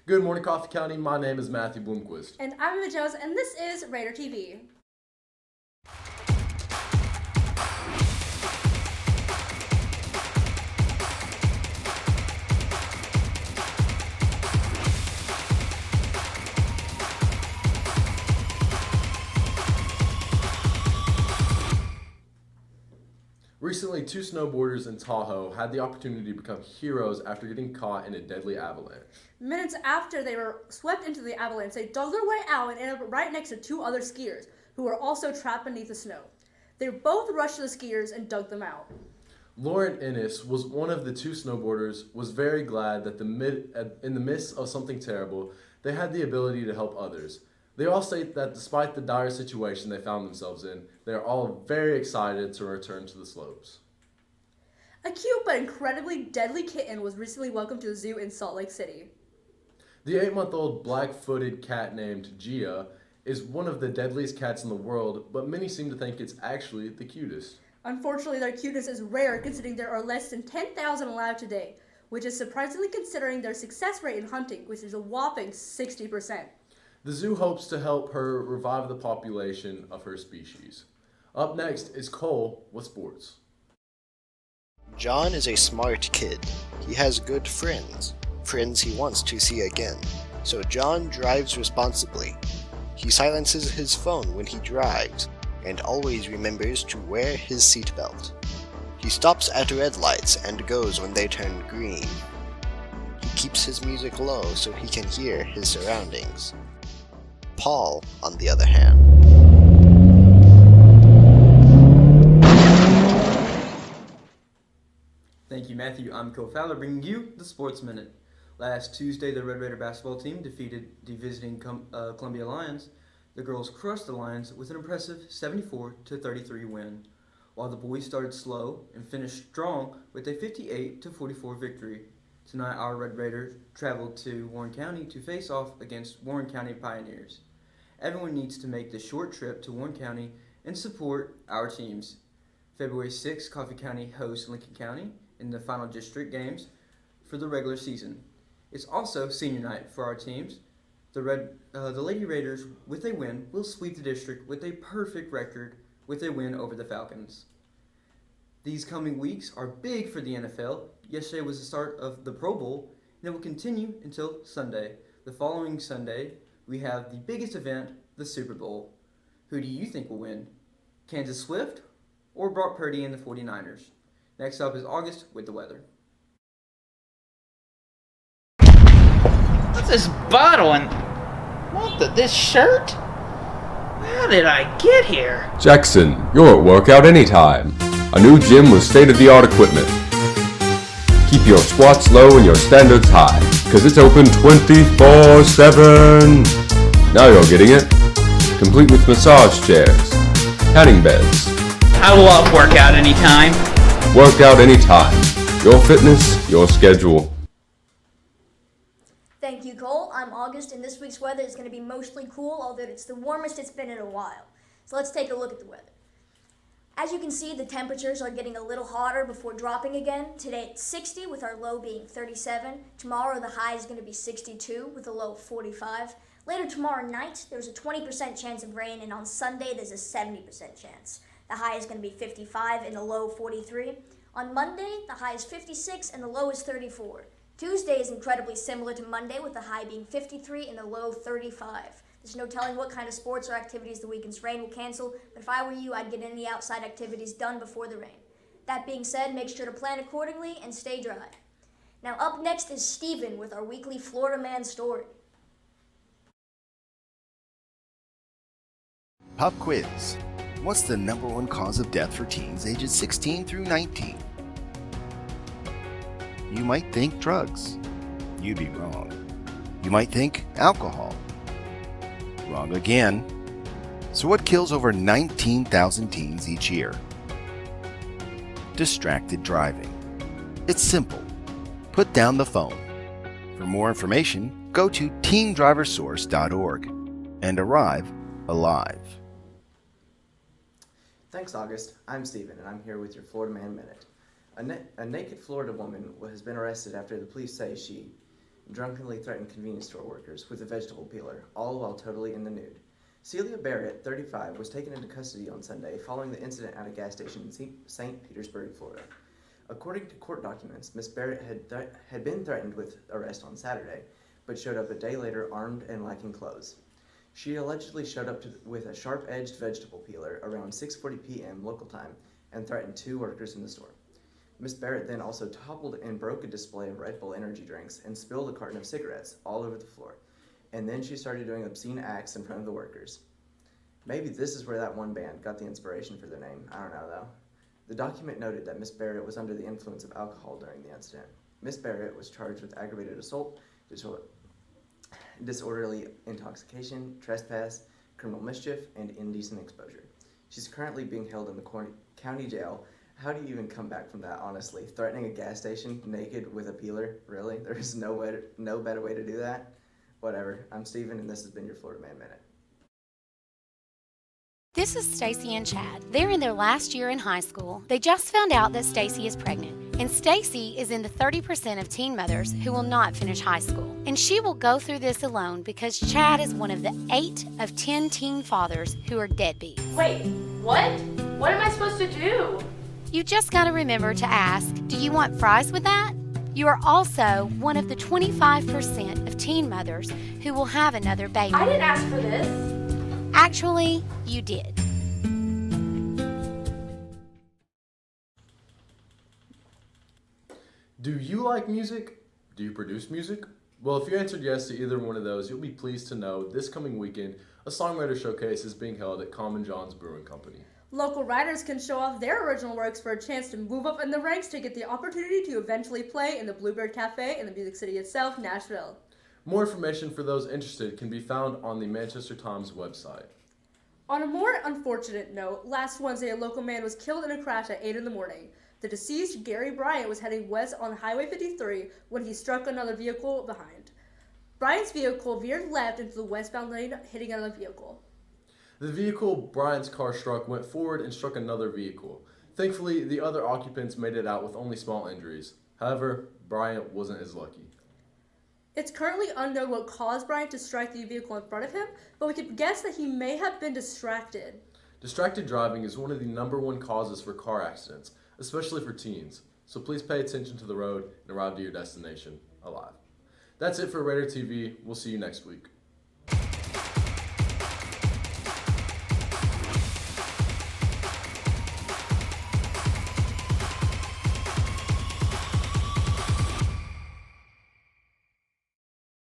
Good morning, Coffee County. My name is Matthew Bloomquist. And I'm Emma Jones, and this is Raider TV. Recently, two snowboarders in Tahoe had the opportunity to become heroes after getting caught in a deadly avalanche. Minutes after they were swept into the avalanche, they dug their way out and ended up right next to two other skiers who were also trapped beneath the snow. They both rushed to the skiers and dug them out. Lauren Ennis was one of the two snowboarders, was very glad that in the midst of something terrible, they had the ability to help others. They all state that despite the dire situation they found themselves in, they are all very excited to return to the slopes. A cute but incredibly deadly kitten was recently welcomed to the zoo in Salt Lake City. The 8-month-old black-footed cat named Gia is one of the deadliest cats in the world, but many seem to think it's actually the cutest. Unfortunately, their cuteness is rare considering there are less than 10,000 allowed today, which is surprisingly considering their success rate in hunting, which is a whopping 60%. The zoo hopes to help her revive the population of her species. Up next is Cole with sports. John is a smart kid. He has good friends he wants to see again. So John drives responsibly. He silences his phone when he drives and always remembers to wear his seatbelt. He stops at red lights and goes when they turn green. He keeps his music low so he can hear his surroundings. Paul, on the other hand, Thank you, Matthew. I'm Cole Fowler, bringing you the Sports Minute. Last Tuesday, the Red Raider basketball team defeated the visiting Columbia Lions. The girls crushed the Lions with an impressive 74-33 win, while the boys started slow and finished strong with a 58-44 victory. Tonight, our Red Raiders traveled to Warren County to face off against Warren County Pioneers. Everyone needs to make the short trip to Warren County and support our teams. February 6th, Coffee County hosts Lincoln County in the final district games for the regular season. It's also senior night for our teams. The Lady Raiders, with a win, will sweep the district with a perfect record with a win over the Falcons. These coming weeks are big for the NFL. Yesterday was the start of the Pro Bowl, and it will continue until Sunday. The following Sunday, we have the biggest event, the Super Bowl. Who do you think will win? Kansas Swift or Brock Purdy and the 49ers? Next up is August with the weather. What's this bottle and this shirt? How did I get here? Jackson, you're at workout anytime. A new gym with state-of-the-art equipment. Keep your squats low and your standards high, cause it's open 24/7. Now you're getting it. Complete with massage chairs, tanning beds. I love workout anytime. Workout anytime. Your fitness, your schedule. Thank you, Cole. I'm August, and this week's weather is going to be mostly cool, although it's the warmest it's been in a while. So let's take a look at the weather. As you can see, the temperatures are getting a little hotter before dropping again. Today it's 60 with our low being 37. Tomorrow the high is going to be 62 with a low of 45. Later tomorrow night there's a 20% chance of rain, and on Sunday there's a 70% chance. The high is going to be 55 and the low 43. On Monday the high is 56 and the low is 34. Tuesday is incredibly similar to Monday with the high being 53 and the low 35. There's no telling what kind of sports or activities the weekend's rain will cancel, but if I were you, I'd get any outside activities done before the rain. That being said, make sure to plan accordingly and stay dry. Now up next is Steven with our weekly Florida Man story. Pop quiz. What's the number one cause of death for teens ages 16 through 19? You might think drugs. You'd be wrong. You might think alcohol. Wrong again. So what kills over 19,000 teens each year? Distracted driving. It's simple. Put down the phone. For more information, go to teendriversource.org and arrive alive. Thanks, August. I'm Steven, and I'm here with your Florida Man Minute. A naked Florida woman has been arrested after the police say she drunkenly threatened convenience store workers with a vegetable peeler, all while totally in the nude. Celia Barrett, 35, was taken into custody on Sunday following the incident at a gas station in St. Petersburg, Florida. According to court documents, Miss Barrett had been threatened with arrest on Saturday, but showed up a day later armed and lacking clothes. She allegedly showed up with a sharp-edged vegetable peeler around 6:40 p.m. local time and threatened 2 workers in the store. Miss Barrett then also toppled and broke a display of Red Bull energy drinks and spilled a carton of cigarettes all over the floor. And then she started doing obscene acts in front of the workers. Maybe this is where that one band got the inspiration for their name. I don't know, though. The document noted that Miss Barrett was under the influence of alcohol during the incident. Miss Barrett was charged with aggravated assault, disorderly intoxication, trespass, criminal mischief, and indecent exposure. She's currently being held in the county jail. How do you even come back from that, honestly? Threatening a gas station naked with a peeler? Really? There is no better way to do that? Whatever. I'm Steven, and this has been your Florida Man Minute. This is Stacy and Chad. They're in their last year in high school. They just found out that Stacy is pregnant. And Stacy is in the 30% of teen mothers who will not finish high school. And she will go through this alone because Chad is one of the 8 of 10 teen fathers who are deadbeats. Wait, what? What am I supposed to do? You just gotta remember to ask, do you want fries with that? You are also one of the 25% of teen mothers who will have another baby. I didn't ask for this. Actually, you did. Do you like music? Do you produce music? Well, if you answered yes to either one of those, you'll be pleased to know this coming weekend, a songwriter showcase is being held at Common John's Brewing Company. Local writers can show off their original works for a chance to move up in the ranks to get the opportunity to eventually play in the Bluebird Cafe in the Music City itself, Nashville. More information for those interested can be found on the Manchester Times website. On a more unfortunate note, last Wednesday a local man was killed in a crash at 8 in the morning. The deceased, Gary Bryant, was heading west on Highway 53 when he struck another vehicle behind. Bryant's vehicle veered left into the westbound lane, hitting another vehicle. The vehicle Bryant's car struck went forward and struck another vehicle. Thankfully, the other occupants made it out with only small injuries. However, Bryant wasn't as lucky. It's currently unknown what caused Bryant to strike the vehicle in front of him, but we could guess that he may have been distracted. Distracted driving is one of the #1 causes for car accidents, especially for teens. So please pay attention to the road and arrive to your destination alive. That's it for Raider TV. We'll see you next week.